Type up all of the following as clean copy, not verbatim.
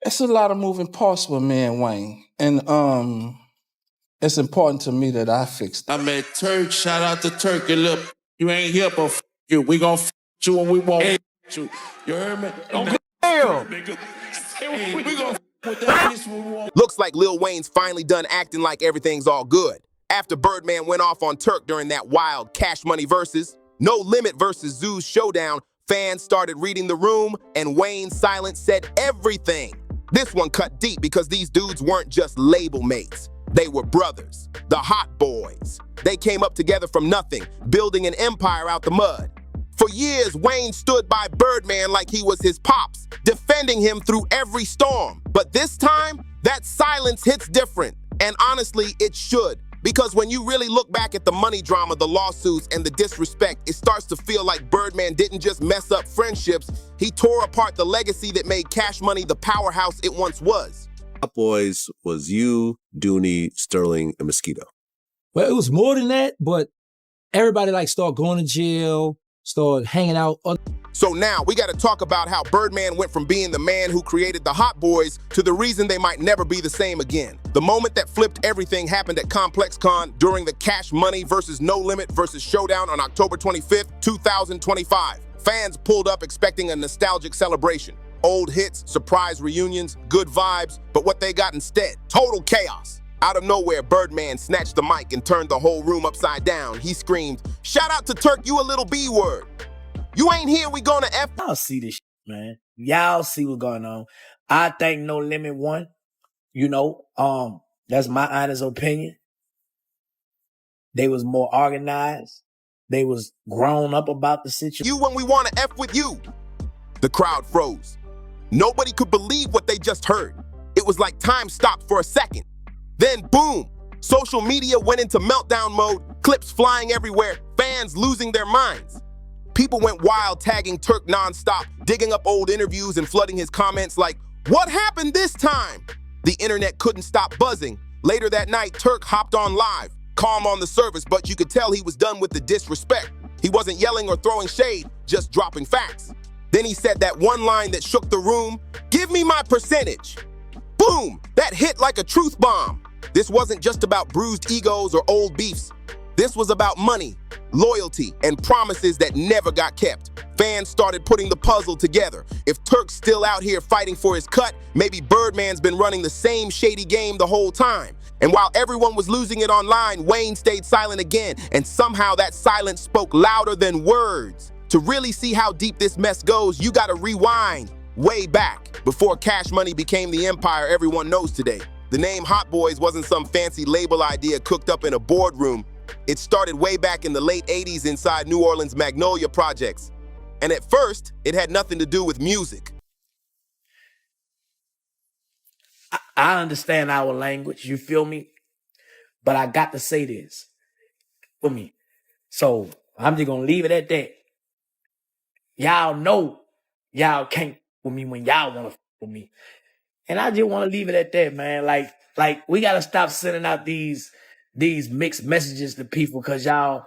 It's a lot of moving parts with me and Wayne. And it's important to me that I fix that. I met Turk, shout out to Turk. And look, you ain't here, but f you. We gon' f you and we won't f you. You heard me? Damn. We gon' f with that bitch when we won't. Looks like Lil Wayne's finally done acting like everything's all good. After Birdman went off on Turk during that wild Cash Money versus No Limit versus Zoo's showdown, fans started reading the room, and Wayne's silence said everything. This one cut deep because these dudes weren't just label mates. They were brothers, the Hot Boys. They came up together from nothing, building an empire out the mud. For years, Wayne stood by Birdman like he was his pops, defending him through every storm. But this time, that silence hits different. And honestly, it should. Because when you really look back at the money drama, the lawsuits, and the disrespect, it starts to feel like Birdman didn't just mess up friendships, he tore apart the legacy that made Cash Money the powerhouse it once was. Hot Boys was you, Dooney, Sterling, and Mosquito. Well, it was more than that, but everybody started going to jail, started hanging out. So now we got to talk about how Birdman went from being the man who created the Hot Boys to the reason they might never be the same again. The moment that flipped everything happened at Complex Con during the Cash Money versus No Limit versus Showdown on October 25th, 2025. Fans pulled up expecting a nostalgic celebration. Old hits, surprise reunions, good vibes, but what they got instead? Total chaos. Out of nowhere, Birdman snatched the mic and turned the whole room upside down. He screamed, "Shout out to Turk, you a little B-word. You ain't here, we gonna F." Y'all see this shit, man. Y'all see what's going on. I think No Limit won. You know, that's my honest opinion. They was more organized. They was grown up about the situation. You when we wanna F with you. The crowd froze. Nobody could believe what they just heard. It was like time stopped for a second. Then boom, social media went into meltdown mode, clips flying everywhere, fans losing their minds. People went wild tagging Turk nonstop, digging up old interviews and flooding his comments like, "What happened this time?" The internet couldn't stop buzzing. Later that night, Turk hopped on live, calm on the surface, but you could tell he was done with the disrespect. He wasn't yelling or throwing shade, just dropping facts. Then he said that one line that shook the room, "Give me my percentage." Boom! That hit like a truth bomb. This wasn't just about bruised egos or old beefs. This was about money, loyalty, and promises that never got kept. Fans started putting the puzzle together. If Turk's still out here fighting for his cut, maybe Birdman's been running the same shady game the whole time. And while everyone was losing it online, Wayne stayed silent again, and somehow that silence spoke louder than words. To really see how deep this mess goes, you gotta rewind way back, before Cash Money became the empire everyone knows today. The name Hot Boys wasn't some fancy label idea cooked up in a boardroom. It started way back in the late 80s inside New Orleans' Magnolia projects. And at first, it had nothing to do with music. I understand our language, you feel me? But I got to say this for me. So I'm just gonna leave it at that. Y'all know y'all can't f with me when y'all wanna f with me. And I just wanna leave it at that, man. Like we gotta stop sending out these mixed messages to people because y'all,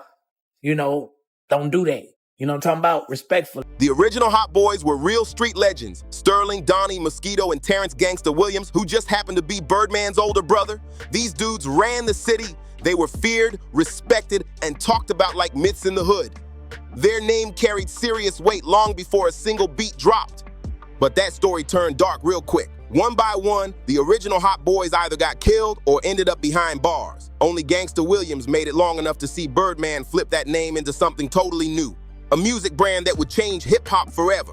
you know, don't do that. You know what I'm talking about? Respectfully. The original Hot Boys were real street legends. Sterling, Donnie, Mosquito, and Terrence Gangster Williams, who just happened to be Birdman's older brother. These dudes ran the city. They were feared, respected, and talked about like myths in the hood. Their name carried serious weight long before a single beat dropped. But that story turned dark real quick. One by one, the original Hot Boys either got killed or ended up behind bars. Only Gangster Williams made it long enough to see Birdman flip that name into something totally new. A music brand that would change hip-hop forever.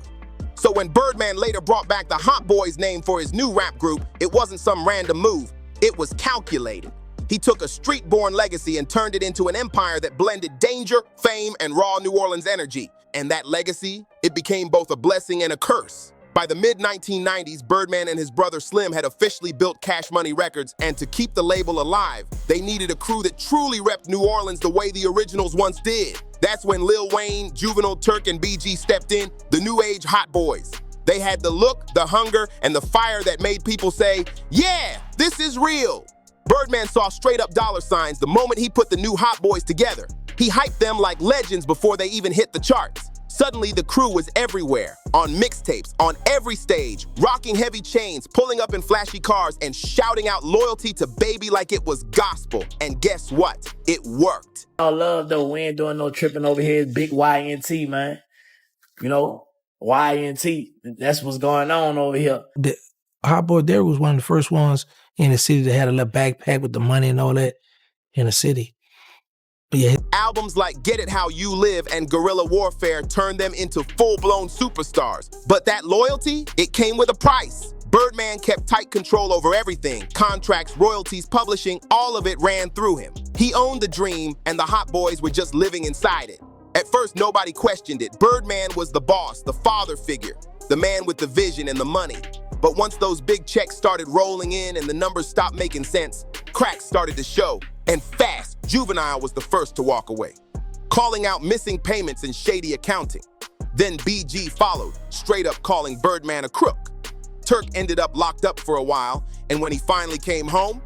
So when Birdman later brought back the Hot Boys name for his new rap group, it wasn't some random move. It was calculated. He took a street-born legacy and turned it into an empire that blended danger, fame, and raw New Orleans energy. And that legacy, it became both a blessing and a curse. By the mid-1990s, Birdman and his brother Slim had officially built Cash Money Records, and to keep the label alive, they needed a crew that truly repped New Orleans the way the originals once did. That's when Lil Wayne, Juvenile, Turk, and BG stepped in, the new age Hot Boys. They had the look, the hunger, and the fire that made people say, "Yeah, this is real." Birdman saw straight up dollar signs the moment he put the new Hot Boys together. He hyped them like legends before they even hit the charts. Suddenly, the crew was everywhere, on mixtapes, on every stage, rocking heavy chains, pulling up in flashy cars, and shouting out loyalty to Baby like it was gospel. And guess what? It worked. I love though, we ain't doing no tripping over here. Big YNT, man. You know, YNT. That's what's going on over here. The Hot Boy Derek was one of the first ones in the city that had a little backpack with the money and all that in the city. But yeah. Albums like Get It How You Live and Guerrilla Warfare turned them into full-blown superstars. But that loyalty, it came with a price. Birdman kept tight control over everything. Contracts, royalties, publishing, all of it ran through him. He owned the dream, and the Hot Boys were just living inside it. At first, nobody questioned it. Birdman was the boss, the father figure, the man with the vision and the money. But once those big checks started rolling in and the numbers stopped making sense, cracks started to show. And fast, Juvenile was the first to walk away, calling out missing payments and shady accounting. Then BG followed, straight up calling Birdman a crook. Turk ended up locked up for a while, and when he finally came home,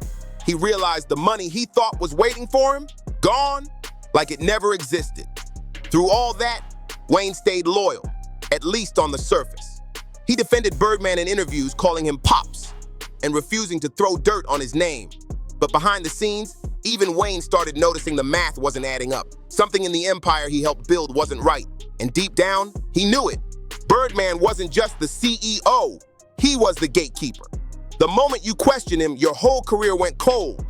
he realized the money he thought was waiting for him, gone, like it never existed. Through all that, Wayne stayed loyal, at least on the surface. He defended Birdman in interviews, calling him Pops, and refusing to throw dirt on his name. But behind the scenes, even Wayne started noticing the math wasn't adding up. Something in the empire he helped build wasn't right. And deep down, he knew it. Birdman wasn't just the CEO, he was the gatekeeper. The moment you question him, your whole career went cold.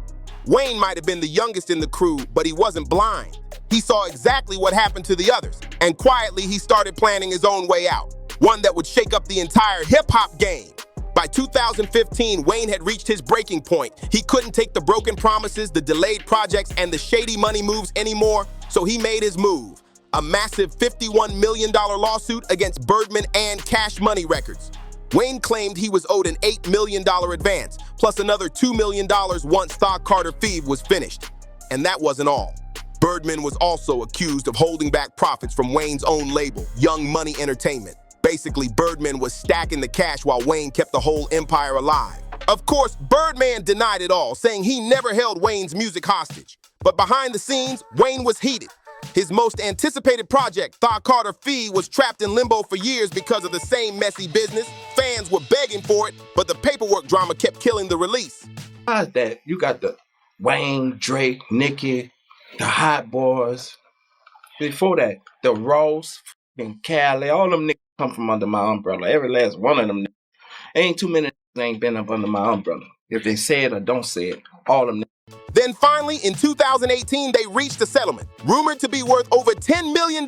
Wayne might have been the youngest in the crew, but he wasn't blind. He saw exactly what happened to the others, and quietly he started planning his own way out, one that would shake up the entire hip-hop game. By 2015, Wayne had reached his breaking point. He couldn't take the broken promises, the delayed projects, and the shady money moves anymore, so he made his move. A massive $51 million lawsuit against Birdman and Cash Money Records. Wayne claimed he was owed an $8 million advance, plus another $2 million once Thug Carter Feeve was finished. And that wasn't all. Birdman was also accused of holding back profits from Wayne's own label, Young Money Entertainment. Basically, Birdman was stacking the cash while Wayne kept the whole empire alive. Of course, Birdman denied it all, saying he never held Wayne's music hostage. But behind the scenes, Wayne was heated. His most anticipated project, Thug Carter Feeve, was trapped in limbo for years because of the same messy business. Fans were begging for it, but the paperwork drama kept killing the release. Besides that, you got the Wayne, Drake, Nicki, the Hot Boys. Before that, the Ross, and Cali, all them niggas come from under my umbrella. Every last one of them niggas. Ain't too many niggas ain't been up under my umbrella. If they say it or don't say it, all them niggas. Then finally, in 2018, they reached a settlement, rumored to be worth over $10 million.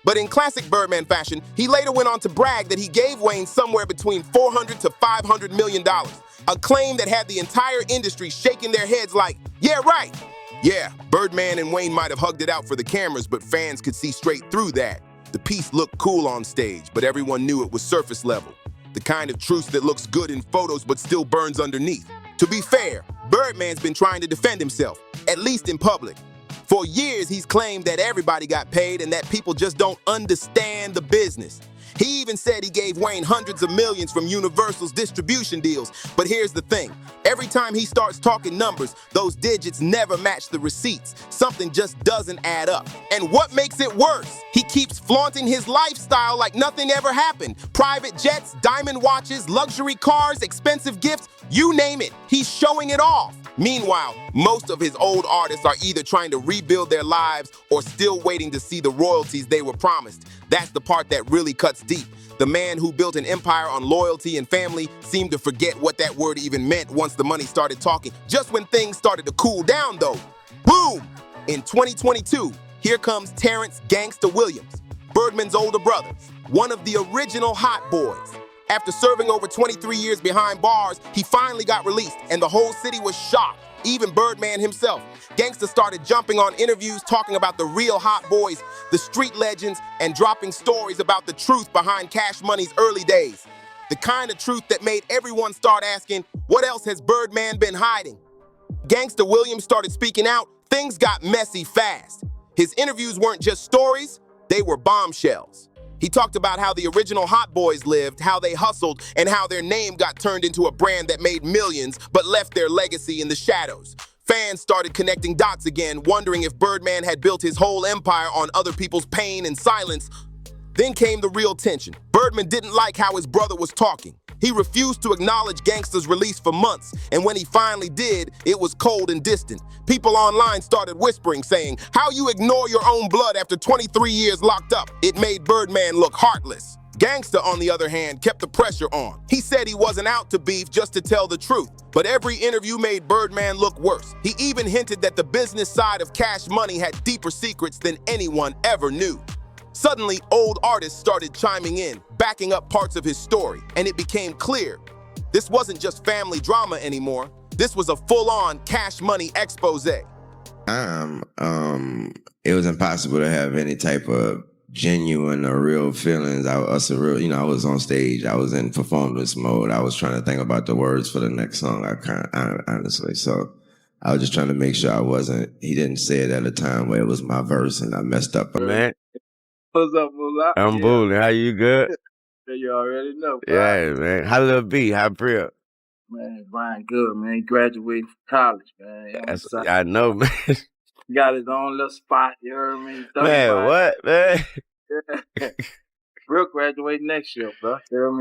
But in classic Birdman fashion, he later went on to brag that he gave Wayne somewhere between $400 to $500 million, a claim that had the entire industry shaking their heads like, yeah, right. Yeah, Birdman and Wayne might have hugged it out for the cameras, but fans could see straight through that. The piece looked cool on stage, but everyone knew it was surface level. The kind of truth that looks good in photos but still burns underneath. To be fair, Birdman's been trying to defend himself, at least in public. For years, he's claimed that everybody got paid and that people just don't understand the business. He even said he gave Wayne hundreds of millions from Universal's distribution deals. But here's the thing. Every time he starts talking numbers, those digits never match the receipts. Something just doesn't add up. And what makes it worse? He keeps flaunting his lifestyle like nothing ever happened. Private jets, diamond watches, luxury cars, expensive gifts, you name it, he's showing it off. Meanwhile, most of his old artists are either trying to rebuild their lives or still waiting to see the royalties they were promised. That's the part that really cuts deep. The man who built an empire on loyalty and family seemed to forget what that word even meant once the money started talking. Just when things started to cool down though, boom! In 2022, here comes Terrence Gangster Williams, Birdman's older brother, one of the original Hot Boys. After serving over 23 years behind bars, he finally got released, and the whole city was shocked, even Birdman himself. Gangsta started jumping on interviews talking about the real Hot Boys, the street legends, and dropping stories about the truth behind Cash Money's early days. The kind of truth that made everyone start asking, what else has Birdman been hiding? Gangster Williams started speaking out, things got messy fast. His interviews weren't just stories, they were bombshells. He talked about how the original Hot Boys lived, how they hustled, and how their name got turned into a brand that made millions but left their legacy in the shadows. Fans started connecting dots again, wondering if Birdman had built his whole empire on other people's pain and silence, Then came the real tension. Birdman didn't like how his brother was talking. He refused to acknowledge Gangsta's release for months, and when he finally did, it was cold and distant. People online started whispering, saying, "How you ignore your own blood after 23 years locked up?" It made Birdman look heartless. Gangsta, on the other hand, kept the pressure on. He said he wasn't out to beef, just to tell the truth. But every interview made Birdman look worse. He even hinted that the business side of Cash Money had deeper secrets than anyone ever knew. Suddenly, old artists started chiming in, backing up parts of his story, and it became clear this wasn't just family drama anymore. This was a full-on Cash Money expose. It was impossible to have any type of genuine or real feelings. I was on stage. I was in performance mode. I was trying to think about the words for the next song. Honestly, so I was just trying to make sure I wasn't. He didn't say it at a time where it was my verse, and I messed up. Man, What's up, Moolah? I'm Booling. How you good? You already know. Bro. Yeah, man. How Lil B? How Priya? Man, Brian good, man. He graduated from college, man. I know, man. Got his own little spot, you heard me? Man, what, man? Real graduate next year, bro. You hear me?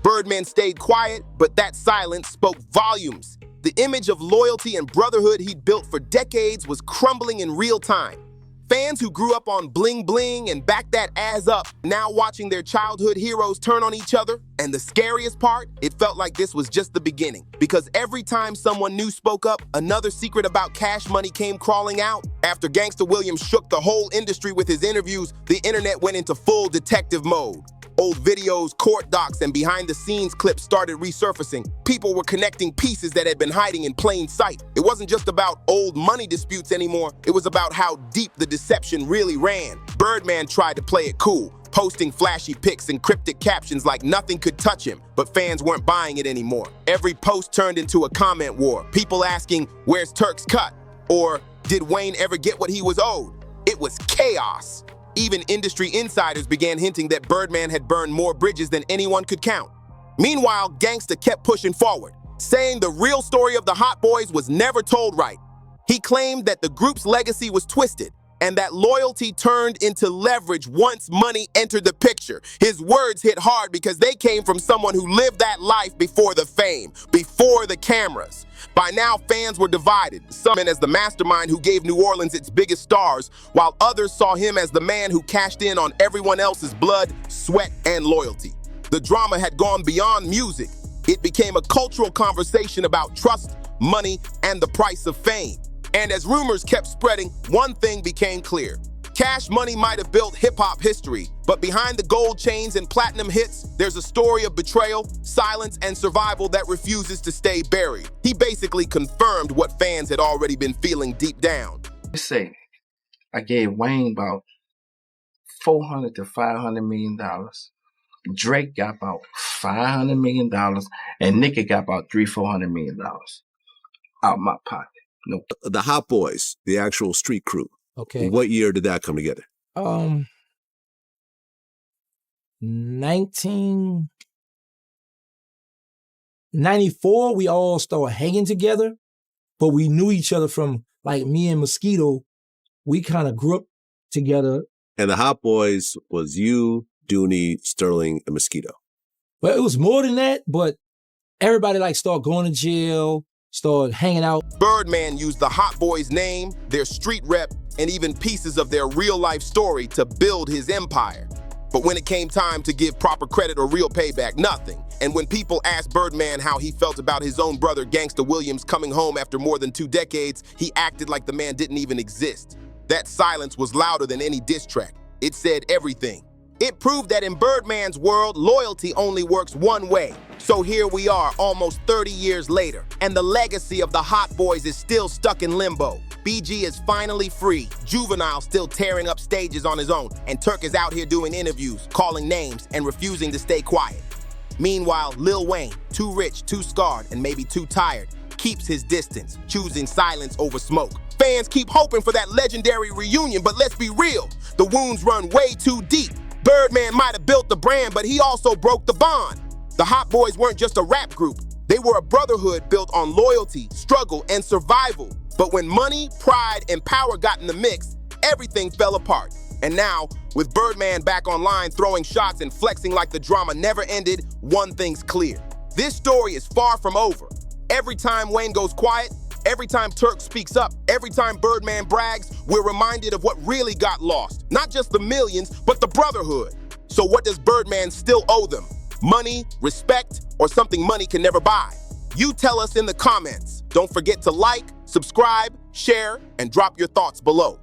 Birdman stayed quiet, but that silence spoke volumes. The image of loyalty and brotherhood he'd built for decades was crumbling in real time. Fans who grew up on bling bling and backed that ass up, now watching their childhood heroes turn on each other. And the scariest part, it felt like this was just the beginning. Because every time someone new spoke up, another secret about Cash Money came crawling out. After Gangster Williams shook the whole industry with his interviews, the internet went into full detective mode. Old videos, court docs, and behind-the-scenes clips started resurfacing. People were connecting pieces that had been hiding in plain sight. It wasn't just about old money disputes anymore. It was about how deep the deception really ran. Birdman tried to play it cool, posting flashy pics and cryptic captions like nothing could touch him, but fans weren't buying it anymore. Every post turned into a comment war. People asking, "Where's Turk's cut?" Or, "Did Wayne ever get what he was owed?" It was chaos. Even industry insiders began hinting that Birdman had burned more bridges than anyone could count. Meanwhile, Gangsta kept pushing forward, saying the real story of the Hot Boys was never told right. He claimed that the group's legacy was twisted, and that loyalty turned into leverage once money entered the picture. His words hit hard because they came from someone who lived that life before the fame, before the cameras. By now, fans were divided, some as the mastermind who gave New Orleans its biggest stars, while others saw him as the man who cashed in on everyone else's blood, sweat, and loyalty. The drama had gone beyond music. It became a cultural conversation about trust, money, and the price of fame. And as rumors kept spreading, one thing became clear. Cash Money might have built hip-hop history, but behind the gold chains and platinum hits, there's a story of betrayal, silence, and survival that refuses to stay buried. He basically confirmed what fans had already been feeling deep down. Let's say I gave Wayne about $400 to $500 million. Drake got about $500 million, and Nicki got about $300-400 million out my pocket. No. The Hot Boys, the actual street crew. Okay. What year did that come together? 1994, we all started hanging together, but we knew each other from, like, me and Mosquito. We kind of grew up together. And the Hot Boys was you, Dooney, Sterling, and Mosquito. Well, it was more than that, but everybody, like, started going to jail, started hanging out. Birdman used the Hot Boys' name, their street rep, and even pieces of their real-life story to build his empire. But when it came time to give proper credit or real payback, nothing. And when people asked Birdman how he felt about his own brother, Gangster Williams, coming home after more than 2 decades, he acted like the man didn't even exist. That silence was louder than any diss track. It said everything. It proved that in Birdman's world, loyalty only works one way. So here we are, almost 30 years later, and the legacy of the Hot Boys is still stuck in limbo. BG is finally free, Juvenile still tearing up stages on his own, and Turk is out here doing interviews, calling names, and refusing to stay quiet. Meanwhile, Lil Wayne, too rich, too scarred, and maybe too tired, keeps his distance, choosing silence over smoke. Fans keep hoping for that legendary reunion, but let's be real, the wounds run way too deep. Birdman might have built the brand, but he also broke the bond. The Hot Boys weren't just a rap group. They were a brotherhood built on loyalty, struggle, and survival. But when money, pride, and power got in the mix, everything fell apart. And now, With Birdman back online throwing shots and flexing like the drama never ended, one thing's clear. This story is far from over. Every time Wayne goes quiet, every time Turk speaks up, every time Birdman brags, we're reminded of what really got lost. Not just the millions, but the brotherhood. So what does Birdman still owe them? Money, respect, or something money can never buy? You tell us in the comments. Don't forget to like, subscribe, share, and drop your thoughts below.